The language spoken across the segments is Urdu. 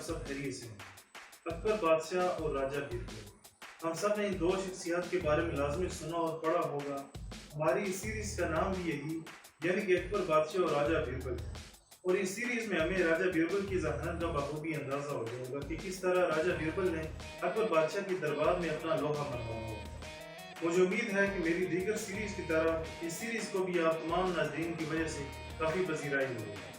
سب خیریت سے ہیں۔ اکبر بادشاہ اور راجہ بیربل، ہم سب نے ان دو شخصیات کے بارے میں لازمی سنا اور پڑھا ہوگا۔ ہماری اس سیریز کا نام بھی یہی، یعنی کہ اکبر بادشاہ اور راجہ بیربل ہے۔ اور اس سیریز میں ہمیں راجہ بیربل کی ذہانت کا بخوبی اندازہ ہو جائے گا کہ کس طرح راجہ بیربل نے اکبر بادشاہ کی دربار میں اپنا لوہا منوایا ہوگا۔ مجھے امید ہے کہ میری دیگر سیریز کی طرح اس سیریز کو بھی آپ تمام ناظرین کی وجہ سے کافی پذیرائی ملے گی۔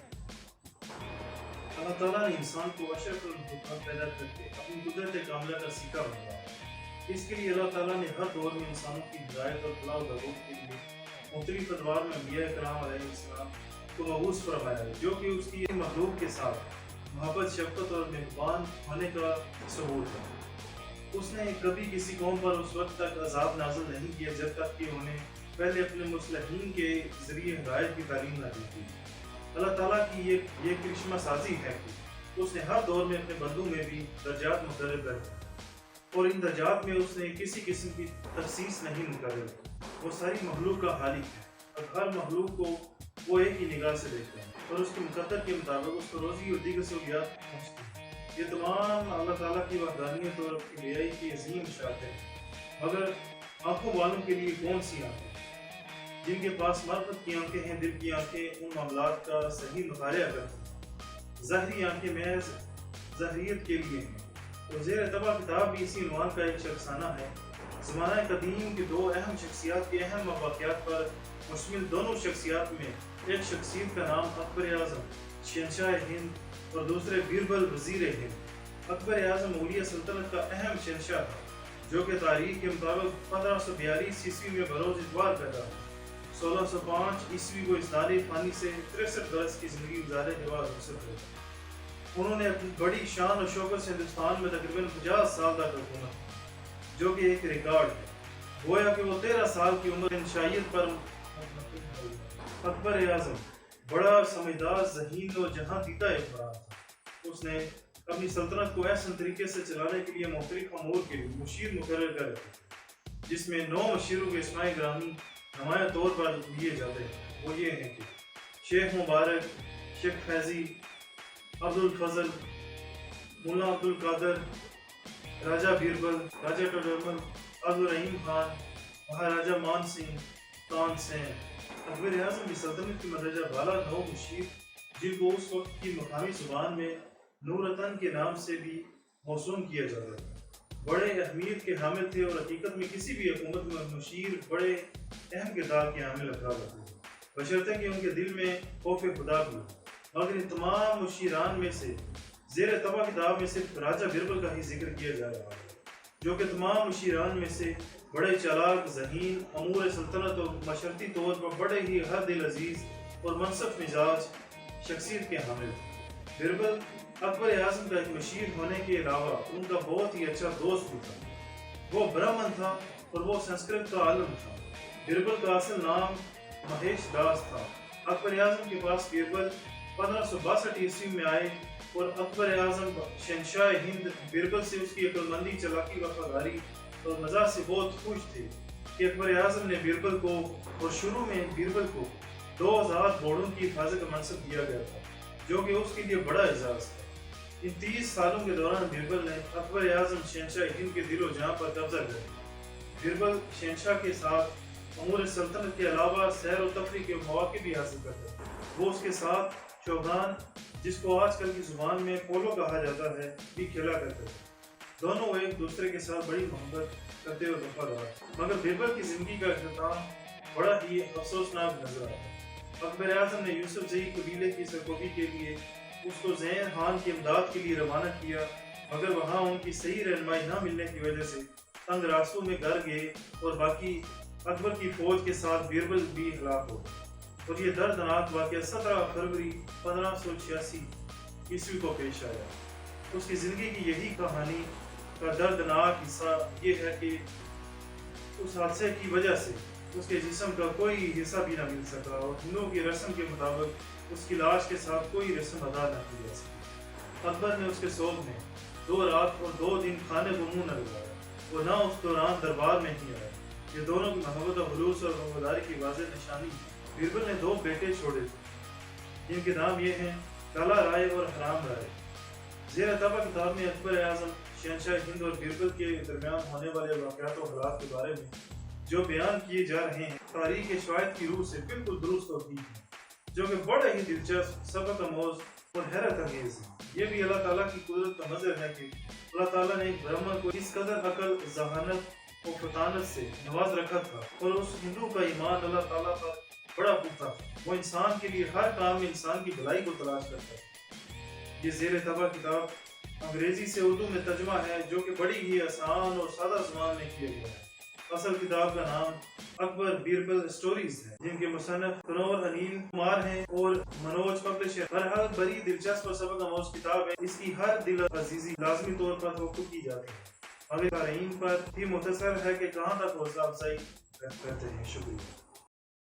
اللہ تعالیٰ نے انسان کو اشرف المخلوقات پیدا کر کے اپنی قدرت کاملہ کا سکہ بنایا۔ اس کے لیے اللہ تعالیٰ نے ہر دور میں انسانوں کی ہدایت اور فلاح و بہبود کے لیے مختلف ادوار میں انبیاء کرام علیہ السلام کو مبعوث فرمایا ہے، جو کہ اس کی مخلوق کے ساتھ محبت، شفقت اور مہربان ہونے کا ثبوت ہے۔ اس نے کبھی کسی قوم پر اس وقت تک عذاب نازل نہیں کیا جب تک کہ انہیں پہلے اپنے مصلحین کے ذریعے ہدایت کی تعلیم نہ دی تھی۔ اللہ تعالیٰ کی یہ کرشمہ سازی ہے کہ اس نے ہر دور میں اپنے بندوں میں بھی درجات مقرر کر دی، اور ان درجات میں اس نے کسی قسم کی تخصیص نہیں مقرر کی۔ وہ ساری مخلوق کا خالق ہے اور ہر مخلوق کو وہ ایک ہی نگاہ سے دیکھتا ہے اور اس کے مقدر کے مطابق اس کو روزی اور دیگر سہولیات پہنچتی ہیں۔ یہ تمام اللہ تعالیٰ کی وحدانیت اور کبریائی کی عظیم اشارتیں ہیں، مگر آنکھوں والوں کے لیے کون سی آنکھیں؟ جن کے پاس معرفت کی آنکھیں ہیں، دل کی آنکھیں ان معاملات کا صحیح مطالعہ کرتی ہیں۔ ظاہری آنکھیں محض ظاہریت کے لیے ہیں۔ اور زیر طبع کتاب بھی اسی عنوان کا ایک افسانہ ہے۔ زمانہ قدیم کے دو اہم شخصیات کے اہم واقعات پر مشتمل دونوں شخصیات میں ایک شخصیت کا نام اکبر اعظم شہنشاہ ہند اور دوسرے بیربل وزیر ہند۔ اکبر اعظم مغلیہ سلطنت کا اہم شہنشاہ تھا، جو کہ تاریخ کے مطابق 1542 عیسوی میں بروز اتوار پیدا ہوا۔ 1605 عیسوی کو اس دار فانی سے 63 برس کی زندگی گزارنے کے بعد رخصت ہوئے۔ انہوں نے اپنی بڑی شان اور شوکت سے ہندوستان میں تقریباً 50 سال تک حکومت کی، جو کہ ایک ریکارڈ ہے۔ گویا کہ وہ 13 سال کی عمر شہنشاہیت پر اکبر اعظم بڑا سمجھدار، ذہین اور جہاں دیدہ حکمران تھا۔ اس نے اپنی سلطنت کو احسن طریقے سے چلانے کے لیے مختلف امور کے لیے مشیر مقرر کر رکھے، جس میں 9 مشیروں کے اسماء گرامی نمایاں طور پر لیے جاتے ہیں۔ وہ یہ ہیں کہ شیخ مبارک، شیخ فیضی، عبد الفضل، ملا عبد القادر، راجہ بیربل، راجہ ٹوڈرمل، عبد الرحیم خان، مہاراجہ مان سنگھ، تان سین۔ اکبر اعظم کی سلطنت کی مدرجہ بالا 9 مشیر، جن کو اس وقت کی مقامی زبان میں نورتن کے نام سے بھی موسوم کیا جاتا ہے، بڑے اہمیت کے حامل تھے، اور حقیقت میں کسی بھی حکومت میں مشیر بڑے اہم کردار کے حامل افراد ہوتے ہیں، بشرطے کہ ان کے دل میں خوف خدا بھی ہو۔ مگر ان تمام مشیران میں سے زیر طبع کتاب میں صرف راجہ بیربل کا ہی ذکر کیا جا رہا ہے، جو کہ تمام مشیران میں سے بڑے چالاک، ذہین، امور سلطنت اور معاشرتی طور پر بڑے ہی ہر دل عزیز اور منصف مزاج شخصیت کے حامل تھے۔ بیربل اکبر اعظم کا ایک مشیر ہونے کے علاوہ ان کا بہت ہی اچھا دوست بھی تھا۔ وہ برہمن تھا اور وہ سنسکرت کا عالم تھا۔ بیربل کا اصل نام مہیش داس تھا۔ اکبر اعظم کے پاس بیربل 1562 عیسوی میں آئے اور اکبر اعظم شہنشاہ ہند بیربل سے اس کی عقل مندی، چلاکی، وفاداری اور مزاح سے بہت خوش تھے کہ اکبر اعظم نے بیربل کو، اور شروع میں بیربل کو 2000 گھوڑوں کی حفاظت کا منصب دیا گیا تھا، جو کہ اس کے لیے بڑا اعزاز تھا۔ ان 30 سالوں کے دوران بیربل نے اکبر اعظم شہنشاہ ہند کے دل و جہاں پر قبضہ کر لیا۔ بیربل شہنشاہ کے ساتھ امور سلطنت کے علاوہ سیر و تفریح کے مواقع بھی حاصل کرتا تھا۔ وہ اس کے ساتھ چوگان، جس کو آج کل کی زبان میں پولو کہا جاتا ہے، بھی کھیلا کرتے تھے۔ دونوں ایک دوسرے کے ساتھ بڑی محبت کرتے اور وفادار۔ مگر بیربل کی زندگی کا اختتام بڑا ہی افسوسناک نظر آتا ہے۔ اکبر اعظم نے یوسف زئی قبیلے کی سرکوبی کے لیے اس کو زین خان کی امداد کے لیے روانہ کیا، مگر وہاں ان کی صحیح رہنمائی نہ ملنے کی وجہ سے تنگ راستوں میں گھر گئے، اور باقی اکبر کی فوج کے ساتھ بیربل بھی ہلاک ہو گئے۔ اور یہ دردناک واقعہ 17 فروری 1586 عیسوی کو پیش آیا۔ اس کی زندگی کی یہی کہانی کا دردناک حصہ یہ ہے کہ اس حادثے کی وجہ سے اس کے جسم کا کوئی حصہ بھی نہ مل سکا، اور ہندوؤں کی رسم کے مطابق اس کی لاش کے ساتھ کوئی رسم ادا نہ کی جا سکی۔ اکبر نے اس کے سوگ میں 2 رات اور 2 دن کھانے کو منہ نہ لگایا، اور نہ اس دوران دربار میں ہی آیا۔ یہ دونوں کی محبت و خلوص اور وفاداری کی واضح نشانی ہے۔ بیربل نے 2 بیٹے چھوڑے تھے، جن کے نام یہ ہیں کالا رائے اور حرام رائے۔ زیر طبع کتاب میں اکبر اعظم شہنشاہ ہند اور بیربل کے درمیان ہونے والے واقعات و حالات کے بارے میں جو بیان کیے جا رہے ہیں تاریخ شواہد کی روح سے بالکل درست اور ٹھیک ہے، جو کہ بڑا ہی دلچسپ، سبق آموز اور حیرت انگیز ہے۔ یہ بھی اللہ تعالیٰ کی قدرت کا مظہر ہے کہ اللہ تعالیٰ نے برہما کو اس قدر عقل، ذہانت اور فطانت سے نواز رکھا تھا، اور اس ہندو کا ایمان اللہ تعالیٰ پر بڑا پختہ تھا۔ وہ انسان کے لیے ہر کام میں انسان کی بھلائی کو تلاش کرتا ہے۔ یہ زیر طبع کتاب انگریزی سے اردو میں ترجمہ ہے، جو کہ بڑی ہی آسان اور سادہ زبان میں کیا گیا ہے۔ اصل کتاب کا نام اکبر بیربل اسٹوریز ہے، جن کے مصنف کنور انیل کمار ہیں اور منوج پبلشر۔ بہرحال بڑی دلچسپ اور سبق آموز کتاب ہے، اس کی ہر دل عزیزی لازمی طور پر توقع کی جاتی ہے۔ ہمیں قارئین پر بھی مختصر ہے کہ کہاں تک حوصلہ افزائی کرتے ہیں۔ شکریہ۔